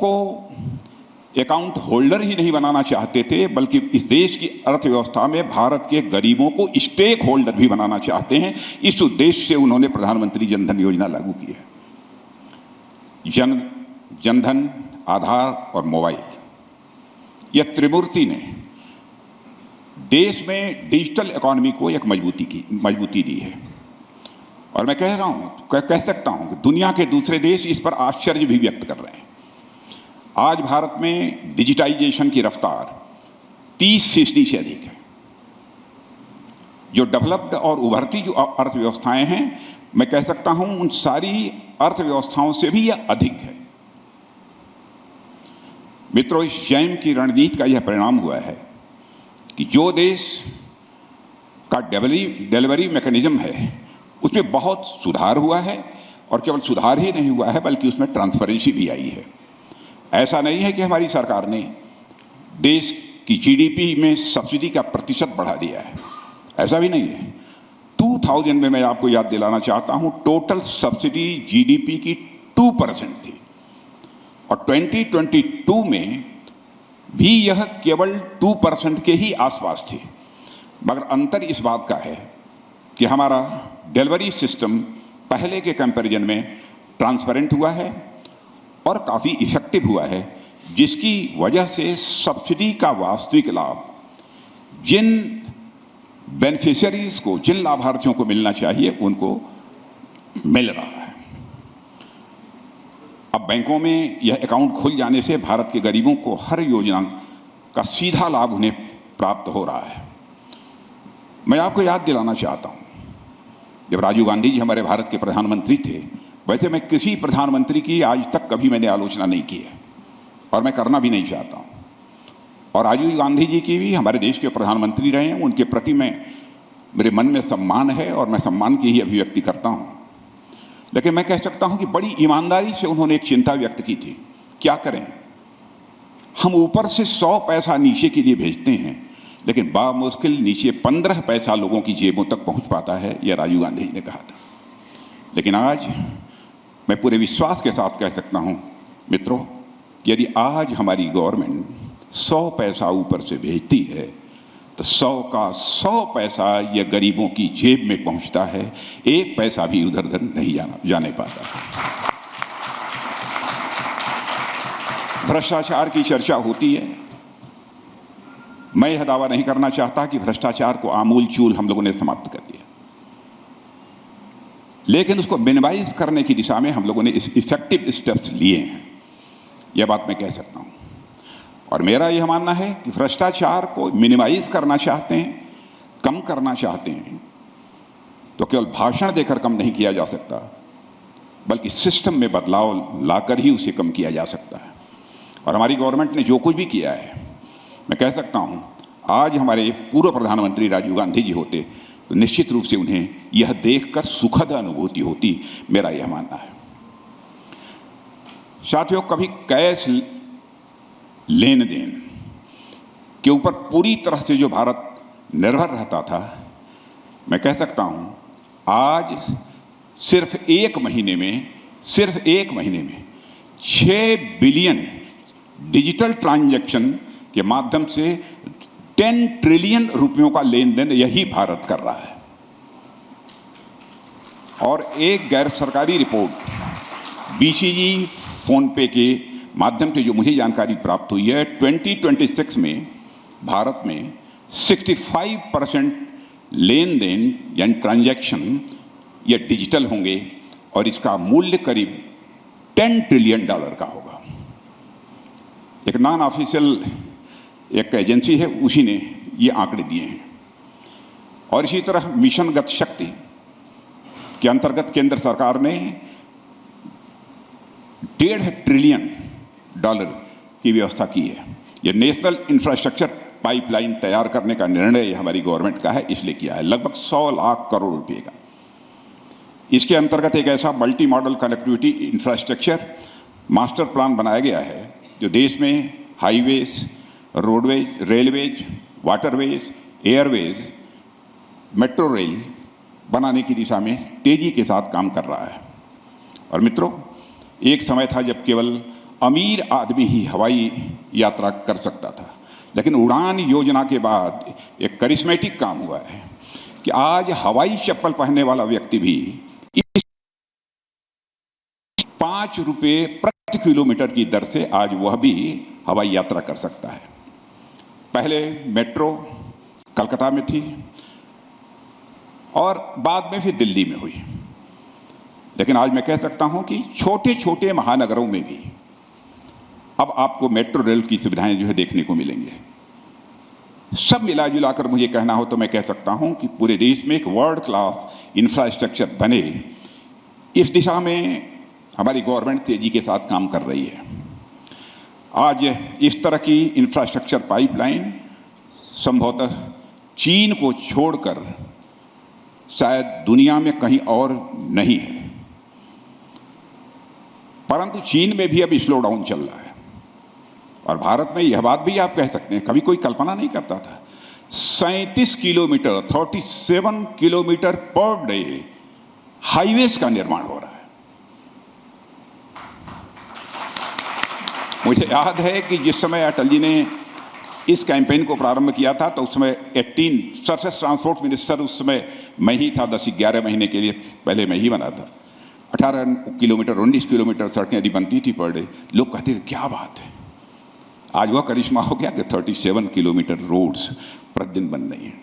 को account holder ही नहीं बनाना चाहते थे, बल्कि इस देश की अर्थव्यवस्था में भारत के गरीबों को स्टेक होल्डर भी बनाना चाहते हैं। इस उद्देश्य से उन्होंने प्रधानमंत्री जनधन योजना लागू की है। जनधन, आधार और मोबाइल, यह त्रिमूर्ति ने देश में डिजिटल इकोनॉमी को एक मजबूती दी है। और मैं कह सकता हूं कि दुनिया के दूसरे देश इस पर आश्चर्य भी व्यक्त कर रहे हैं। आज भारत में डिजिटाइजेशन की रफ्तार 30% से अधिक है। जो डेवलप्ड और उभरती जो अर्थव्यवस्थाएं हैं, मैं कह सकता हूं उन सारी अर्थव्यवस्थाओं से भी यह अधिक है। मित्रों, इस स्वयं की रणनीति का यह परिणाम हुआ है कि जो देश का डिलीवरी मैकेनिज्म है उसमें बहुत सुधार हुआ है, और केवल सुधार ही नहीं हुआ है बल्कि उसमें ट्रांसपेरेंसी भी आई है। ऐसा नहीं है कि हमारी सरकार ने देश की जीडीपी में सब्सिडी का प्रतिशत बढ़ा दिया है, ऐसा भी नहीं है। 2000 में मैं आपको याद दिलाना चाहता हूं, टोटल सब्सिडी जीडीपी की 2% थी, और 2022 में भी यह केवल 2% के ही आसपास थी। मगर अंतर इस बात का है कि हमारा डिलीवरी सिस्टम पहले के कंपैरिजन में ट्रांसपेरेंट हुआ है और काफी इफेक्टिव हुआ है, जिसकी वजह से सब्सिडी का वास्तविक लाभ जिन बेनिफिशियरीज को, जिन लाभार्थियों को मिलना चाहिए, उनको मिल रहा है। अब बैंकों में यह अकाउंट खुल जाने से भारत के गरीबों को हर योजना का सीधा लाभ उन्हें प्राप्त हो रहा है। मैं आपको याद दिलाना चाहता हूं, जब राजीव गांधी जी हमारे भारत के प्रधानमंत्री थे, वैसे मैं किसी प्रधानमंत्री की आज तक कभी मैंने आलोचना नहीं की है और मैं करना भी नहीं चाहता हूं। और राजीव गांधी जी की भी हमारे देश के प्रधानमंत्री रहे हैं, उनके प्रति मेरे मन में सम्मान है और मैं सम्मान की ही अभिव्यक्ति करता हूं। लेकिन मैं कह सकता हूं कि बड़ी ईमानदारी से उन्होंने एक चिंता व्यक्त की थी। क्या करें, हम ऊपर से 100 पैसा नीचे के लिए भेजते हैं, लेकिन बामुश्किल नीचे 15 पैसा लोगों की जेबों तक पहुंच पाता है, यह राजीव गांधी जी ने कहा था। लेकिन आज मैं पूरे विश्वास के साथ कह सकता हूं मित्रों, यदि आज हमारी गवर्नमेंट 100 पैसा ऊपर से भेजती है तो 100 का 100 पैसा यह गरीबों की जेब में पहुंचता है, 1 पैसा भी उधर उधर नहीं जाने पाता। भ्रष्टाचार की चर्चा होती है। मैं यह दावा नहीं करना चाहता कि भ्रष्टाचार को आमूल चूल हम लोगों ने समाप्त कर दिया, लेकिन उसको मिनिमाइज करने की दिशा में हम लोगों ने इफेक्टिव स्टेप्स लिए हैं, यह बात मैं कह सकता हूं। और मेरा यह मानना है कि भ्रष्टाचार को मिनिमाइज करना चाहते हैं, कम करना चाहते हैं, तो केवल भाषण देकर कम नहीं किया जा सकता, बल्कि सिस्टम में बदलाव लाकर ही उसे कम किया जा सकता है। और हमारी गवर्नमेंट ने जो कुछ भी किया है, मैं कह सकता हूं आज हमारे पूर्व प्रधानमंत्री राजीव गांधी जी होते तो निश्चित रूप से उन्हें यह देखकर सुखद अनुभूति होती, मेरा यह मानना है। साथियों, कभी कैश लेन देन के ऊपर पूरी तरह से जो भारत निर्भर रहता था, मैं कह सकता हूं आज सिर्फ एक महीने में 6 बिलियन डिजिटल ट्रांजैक्शन के माध्यम से 10 ट्रिलियन रुपयों का लेन देन यही भारत कर रहा है। और एक गैर सरकारी रिपोर्ट बीसीजी फोन पे के माध्यम से जो मुझे जानकारी प्राप्त हुई है, 2026 में भारत में 65% लेन देन यानी ट्रांजैक्शन ये डिजिटल होंगे और इसका मूल्य करीब $10 ट्रिलियन का होगा। एक नॉन ऑफिशियल एक एजेंसी है, उसी ने ये आंकड़े दिए हैं। और इसी तरह मिशन गति शक्ति के अंतर्गत केंद्र सरकार ने $1.5 ट्रिलियन की व्यवस्था की है। यह नेशनल इंफ्रास्ट्रक्चर पाइपलाइन तैयार करने का निर्णय हमारी गवर्नमेंट का है, इसलिए किया है, लगभग 100 लाख करोड़ रुपए का। इसके अंतर्गत एक ऐसा multi modal connectivity infrastructure master plan बनाया गया है जो देश में highways, roadways, railways, waterways, Airways, metro rail बनाने की दिशा में तेजी के साथ काम कर रहा है। और मित्रों, एक समय था जब केवल अमीर आदमी ही हवाई यात्रा कर सकता था, लेकिन उड़ान योजना के बाद एक करिश्मेटिक काम हुआ है कि आज हवाई चप्पल पहनने वाला व्यक्ति भी इस 5 रुपए प्रति किलोमीटर की दर से आज वह भी हवाई यात्रा कर सकता है। पहले मेट्रो कलकत्ता में थी और बाद में फिर दिल्ली में हुई, लेकिन आज मैं कह सकता हूं कि छोटे छोटे महानगरों में भी अब आपको मेट्रो रेल की सुविधाएं जो है देखने को मिलेंगे। सब मिला जुलाकर मुझे कहना हो तो मैं कह सकता हूं कि पूरे देश में एक वर्ल्ड क्लास इंफ्रास्ट्रक्चर बने, इस दिशा में हमारी गवर्नमेंट तेजी के साथ काम कर रही है। आज इस तरह की इंफ्रास्ट्रक्चर पाइपलाइन संभवतः चीन को छोड़कर शायद दुनिया में कहीं और नहीं है, परंतु चीन में भी अब स्लो डाउन चल रहा है और भारत में यह बात भी आप कह सकते हैं, कभी कोई कल्पना नहीं करता था 37 kilometre 37 kilometre per day highways का निर्माण हो रहा है। मुझे याद है कि जिस समय अटल जी ने इस कैंपेन को प्रारंभ किया था तो उस समय 18 सरफेस ट्रांसपोर्ट मिनिस्टर उस समय मैं ही था, 10-11 महीने के लिए पहले मैं ही बना था। 18 किलोमीटर 19 किलोमीटर सड़कें यदि बनती थी पर डे, लोग कहते थे क्या बात है। आज वह करिश्मा हो गया कि 37 किलोमीटर रोड्स प्रतिदिन बन रही हैं।